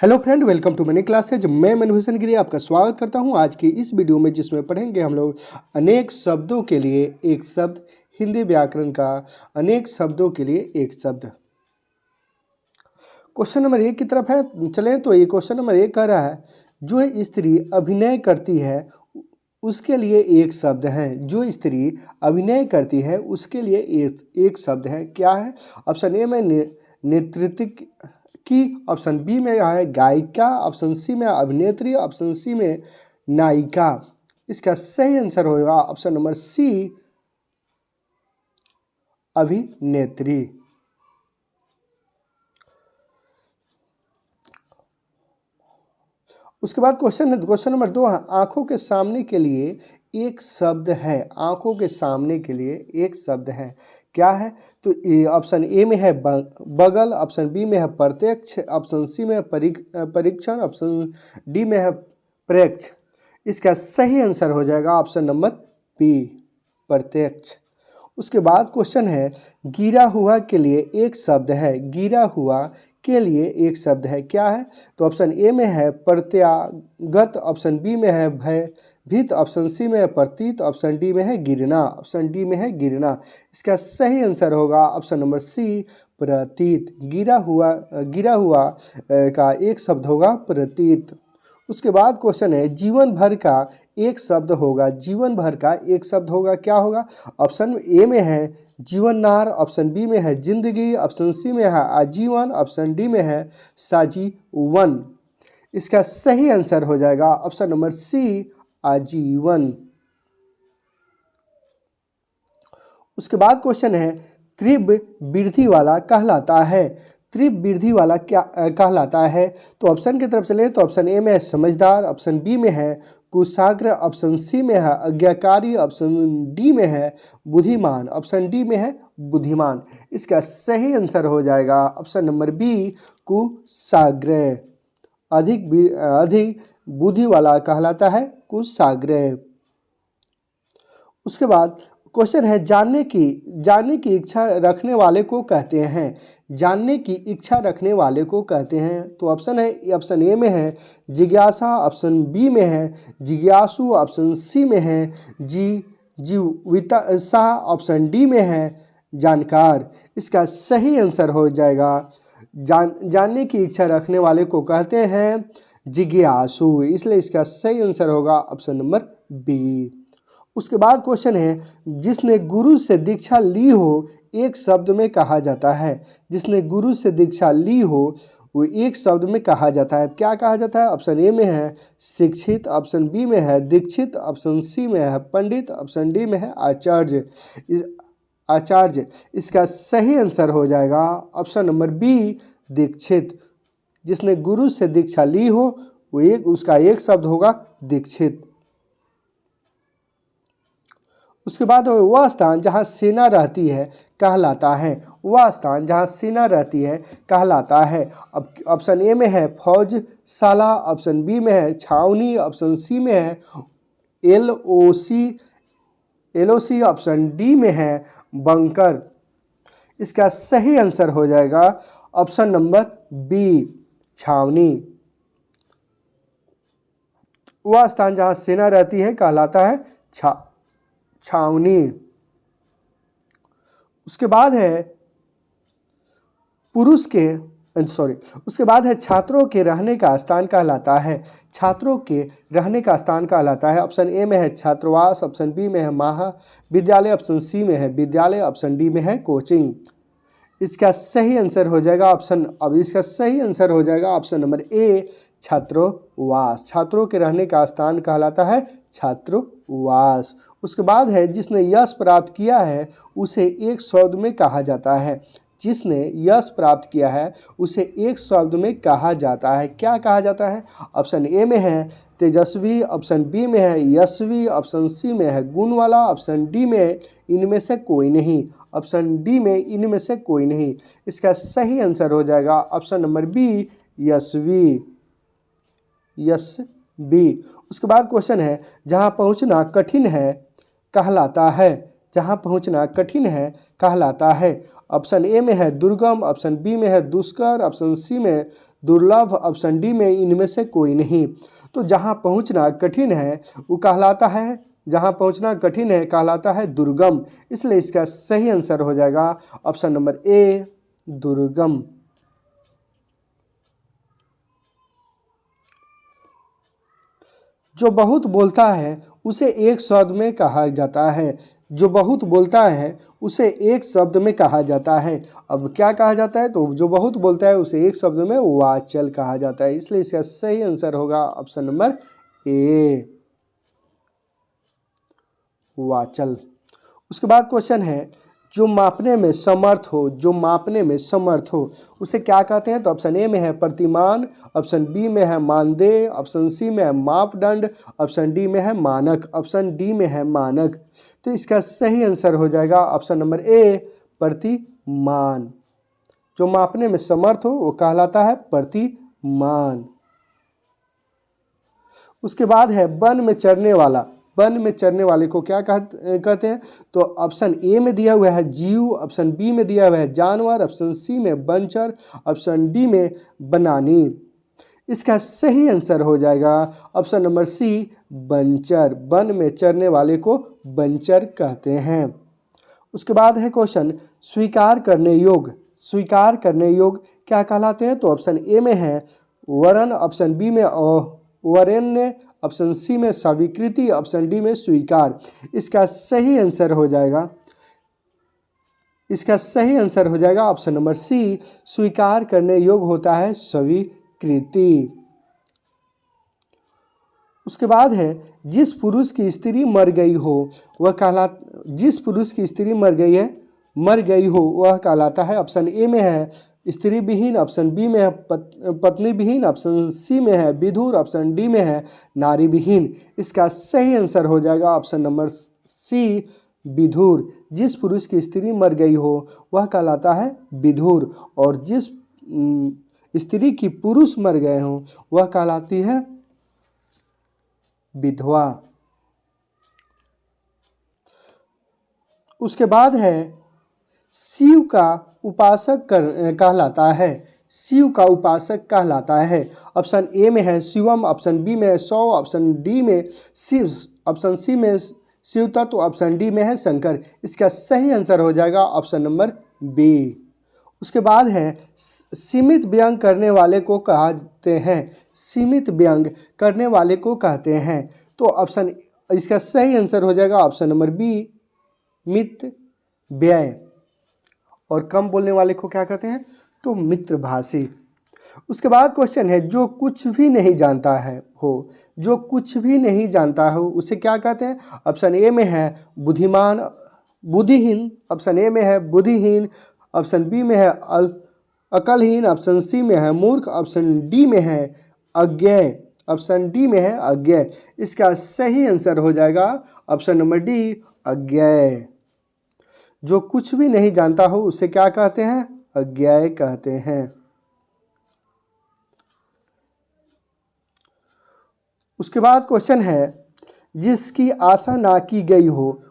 Hello friend, welcome to money classes. मैं मनु हुसैन गिरी आपका स्वागत करता हूं आज की इस वीडियो में, जिसमें पढ़ेंगे हम लोग अनेक शब्दों के लिए एक शब्द, हिंदी व्याकरण का अनेक शब्दों के लिए एक शब्द। क्वेश्चन नंबर 1 की तरफ है। चलें तो ये क्वेश्चन नंबर 1 कह रहा है, जो स्त्री अभिनय करती है उसके लिए एक शब्द है। जो स्त्री अभिनय करती है उसके लिए एक शब्द है। क्या है? ऑप्शन ए में नेतृत्व की, ऑप्शन बी में है गायिका, ऑप्शन सी में अभिनेत्री, ऑप्शन सी में नायिका। इसका सही आंसर होगा ऑप्शन नंबर सी, अभिनेत्री। उसके बाद क्वेश्चन नंबर 2 है, आंखों के सामने के लिए एक शब्द है। आंखों के सामने के लिए एक शब्द है। क्या है? तो ऑप्शन ए में है बगल, ऑप्शन बी में है प्रत्यक्ष, ऑप्शन सी में है परीक्षण, ऑप्शन डी में है प्रेक्ष। इसका सही आंसर हो जाएगा ऑप्शन नंबर बी, प्रत्यक्ष। उसके बाद क्वेश्चन है, गिरा हुआ के लिए एक शब्द है। गिरा हुआ के लिए एक शब्द है। क्या है? तो ऑप्शन ए में है प्रत्यागत, ऑप्शन बी में है भयभीत, ऑप्शन सी में है प्रतीत, ऑप्शन डी में है गिरना। ऑप्शन डी में है गिरना। इसका सही आंसर होगा ऑप्शन नंबर सी, प्रतीत। गिरा हुआ का एक शब्द होगा प्रतीत। उसके बाद क्वेश्चन है, जीवन भर का एक शब्द होगा। जीवन भर का एक शब्द होगा। क्या होगा? ऑप्शन ए में है जीवननार, ऑप्शन बी में है जिंदगी, ऑप्शन सी में है आजीवन, ऑप्शन डी में है साजीवन। इसका सही आंसर हो जाएगा ऑप्शन नंबर सी, आजीवन। उसके बाद क्वेश्चन है, त्रिव वृद्धि वाला कहलाता है। त्रिव वृद्धि वाला क्या कहलाता है? तो ऑप्शन की तरफ चले तो ऑप्शन ए में है समझदार, ऑप्शन बी में है कुशाग्र, ऑप्शन सी में है आज्ञाकारी, ऑप्शन डी में है बुद्धिमान, ऑप्शन डी में है बुद्धिमान। इसका सही आंसर हो जाएगा ऑप्शन नंबर बी, कुशाग्र। अधिक बुद्धि वाला कहलाता है कुशाग्र। उसके बाद क्वेश्चन है, जानने की इच्छा रखने वाले को कहते हैं। जानने की इच्छा रखने वाले को कहते हैं। तो ऑप्शन ए में है जिज्ञासा, ऑप्शन बी में है जिज्ञासु, ऑप्शन सी में है जीविता, ऑप्शन डी में है जानकार। इसका सही आंसर हो जाएगा, जानने की इच्छा रखने वाले को कहते हैं जिज्ञासु। इसलिए इसका सही आंसर होगा ऑप्शन नंबर बी। उसके बाद क्वेश्चन है, जिसने गुरु से दीक्षा ली हो एक शब्द में कहा जाता है। जिसने गुरु से दीक्षा ली हो वो एक शब्द में कहा जाता है। क्या कहा जाता है? ऑप्शन ए में है शिक्षित, ऑप्शन बी में है दीक्षित, ऑप्शन सी में है पंडित, ऑप्शन डी में है आचार्य। आचार्य। इसका सही आंसर हो जाएगा ऑप्शन नंबर बी, दीक्षित। जिसने गुरु से दीक्षा ली हो वो उसका एक शब्द होगा दीक्षित। उसके बाद वह स्थान जहाँ सेना रहती है कहलाता है। वह स्थान जहाँ सेना रहती है कहलाता है। अब ऑप्शन ए में है फौजशाला, ऑप्शन बी में है छावनी, ऑप्शन सी में है एलओसी, ऑप्शन डी में है बंकर। इसका सही आंसर हो जाएगा ऑप्शन नंबर बी, छावनी। वह स्थान जहाँ सेना रहती है कहलाता है छावनी। उसके बाद है उसके बाद है छात्रों के रहने का स्थान कहलाता है। छात्रों के रहने का स्थान कहलाता है। ऑप्शन ए में है छात्रावास, ऑप्शन बी में है महाविद्यालय, ऑप्शन सी में है विद्यालय, ऑप्शन डी में है कोचिंग। इसका सही आंसर हो जाएगा ऑप्शन नंबर ए, छात्रावास। छात्रों के रहने का स्थान कहलाता है छात्रावास। उसके बाद है, जिसने यश प्राप्त किया है उसे एक शब्द में कहा जाता है। जिसने यश प्राप्त किया है उसे एक शब्द में कहा जाता है। क्या कहा जाता है? ऑप्शन ए में है तेजस्वी, ऑप्शन बी में है यशवी, ऑप्शन सी में है गुण वाला, ऑप्शन डी में इनमें से कोई नहीं, ऑप्शन डी में इनमें से कोई नहीं। इसका सही आंसर हो जाएगा ऑप्शन नंबर बी, यशवी। उसके बाद क्वेश्चन है, जहाँ पहुँचना कठिन है कहलाता है। जहाँ पहुँचना कठिन है कहलाता है। ऑप्शन ए में है दुर्गम, ऑप्शन बी में है दुष्कर, ऑप्शन सी में दुर्लभ ऑप्शन डी में इनमें से कोई नहीं। तो जहाँ पहुँचना कठिन है वो कहलाता है, जहाँ पहुँचना कठिन है कहलाता है दुर्गम। इसलिए इसका सही आंसर हो जाएगा ऑप्शन नंबर ए, दुर्गम। जो बहुत बोलता है उसे एक शब्द में कहा जाता है। जो बहुत बोलता है उसे एक शब्द में कहा जाता है। अब क्या कहा जाता है? तो जो बहुत बोलता है उसे एक शब्द में वाचल कहा जाता है। इसलिए इसका सही आंसर होगा ऑप्शन नंबर ए, वाचल। उसके बाद क्वेश्चन है जो मापने में समर्थ हो, जो मापने में समर्थ हो उसे क्या कहते हैं? तो ऑप्शन ए में है प्रतिमान, ऑप्शन बी में है मानदेय, ऑप्शन सी में है मापदंड, ऑप्शन डी में है मानक, ऑप्शन डी में है मानक। तो इसका सही आंसर हो जाएगा ऑप्शन नंबर ए, प्रतिमान। जो मापने में समर्थ हो वो कहलाता है प्रतिमान। उसके बाद है वन में चरने वाला। वन में चरने वाले को क्या कहते हैं? तो ऑप्शन ए में दिया हुआ है जीव, ऑप्शन बी में दिया हुआ है जानवर, ऑप्शन सी में वनचर, ऑप्शन डी में बनानी। इसका सही आंसर हो जाएगा ऑप्शन नंबर सी, वनचर। वन में चरने वाले को वनचर कहते हैं। उसके बाद है क्वेश्चन स्वीकार करने योग्य। स्वीकार करने योग्य क्या कहलाते हैं? तो ऑप्शन ए में है वरण, ऑप्शन बी में वरेण्य, ऑप्शन सी में स्वीकृति, ऑप्शन डी में स्वीकार। इसका सही आंसर हो जाएगा, इसका सही आंसर हो जाएगा ऑप्शन नंबर सी, स्वीकार करने योग्य होता है स्वीकृति। उसके बाद है जिस पुरुष की स्त्री मर गई हो वह जिस पुरुष की स्त्री मर गई हो वह कहलाता है। ऑप्शन ए में है स्त्री विहीन, ऑप्शन बी में है पत्नी विहीन, ऑप्शन सी में है विधुर, ऑप्शन डी में है नारी विहीन। इसका सही आंसर हो जाएगा ऑप्शन नंबर सी, विधुर। जिस पुरुष की स्त्री मर गई हो वह कहलाता है विधुर, और जिस स्त्री की पुरुष मर गए हो वह कहलाती है विधवा। उसके बाद है शिव का उपासक कहलाता है। शिव का उपासक कहलाता है। ऑप्शन ए में है शिवम, ऑप्शन बी में है सौ, ऑप्शन डी में शिव, ऑप्शन सी में शिव तत्व, ऑप्शन डी में है शंकर। इसका सही आंसर हो जाएगा ऑप्शन नंबर बी। उसके बाद है सीमित व्यंग करने वाले को कहते हैं। सीमित व्यंग करने वाले को कहते हैं। तो ऑप्शन, इसका सही आंसर हो जाएगा ऑप्शन नंबर बी, मित व्यय। और कम बोलने वाले को क्या कहते हैं? तो मित्रभाषी। उसके बाद क्वेश्चन है जो कुछ भी नहीं जानता है हो, जो कुछ भी नहीं जानता हो उसे क्या कहते हैं? ऑप्शन ए में है बुद्धिमान, बुद्धिहीन, ऑप्शन ए में है बुद्धिहीन, ऑप्शन बी में है अकलहीन, ऑप्शन सी में है मूर्ख, ऑप्शन डी में है अज्ञेय, ऑप्शन डी में है अज्ञेय। इसका सही आंसर हो जाएगा ऑप्शन नंबर डी, अज्ञेय। जो कुछ भी नहीं जानता हो उसे क्या कहते हैं? अज्ञेय कहते हैं। उसके बाद क्वेश्चन है जिसकी आशा ना की गई हो,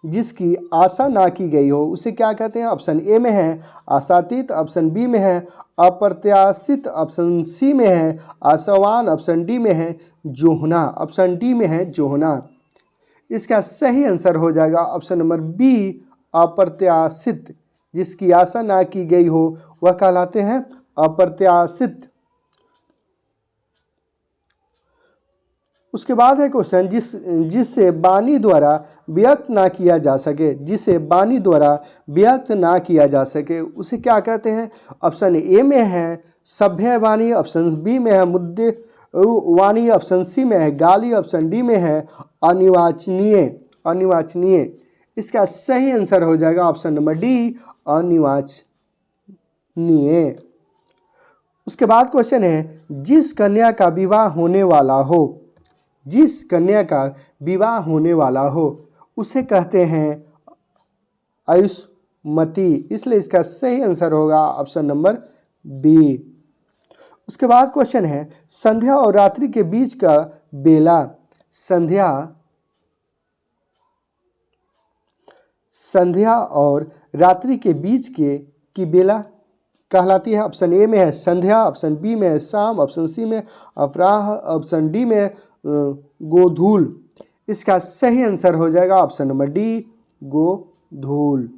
जिसकी आशा ना की गई हो उसे क्या कहते हैं? ऑप्शन ए में है आशातीत, ऑप्शन बी में है अप्रत्याशित, ऑप्शन सी में है आशावान, ऑप्शन डी में है जोहना, ऑप्शन डी में है जोहना। इसका सही आंसर हो जाएगा ऑप्शन नंबर बी, अप्रत्याशित। जिसकी आशा ना की गई हो वह कहलाते हैं अप्रत्याशित। उसके बाद है क्वेश्चन जिससे वाणी द्वारा व्यक्त ना किया जा सके, जिसे वाणी द्वारा व्यक्त ना किया जा सके उसे क्या कहते हैं? ऑप्शन ए में है सभ्य वाणी, ऑप्शन बी में है मुद्दे वाणी, ऑप्शन सी में है गाली, ऑप्शन डी में है अनिर्वचनीय, अनिर्वचनीय। इसका सही आंसर हो जाएगा ऑप्शन नंबर डी, अनिर्वचनीय। उसके बाद क्वेश्चन है जिस कन्या का विवाह होने वाला हो, जिस कन्या का विवाह होने वाला हो उसे कहते हैं आयुष्मती। इसलिए इसका सही आंसर होगा ऑप्शन नंबर बी। उसके बाद क्वेश्चन है संध्या और रात्रि के बीच का बेला, संध्या और रात्रि के बीच की बेला कहलाती है? ऑप्शन ए में है संध्या, ऑप्शन बी में है शाम, ऑप्शन सी में अपराह, ऑप्शन डी में है गोधूल। इसका सही आंसर हो जाएगा ऑप्शन नंबर डी, गोधूल।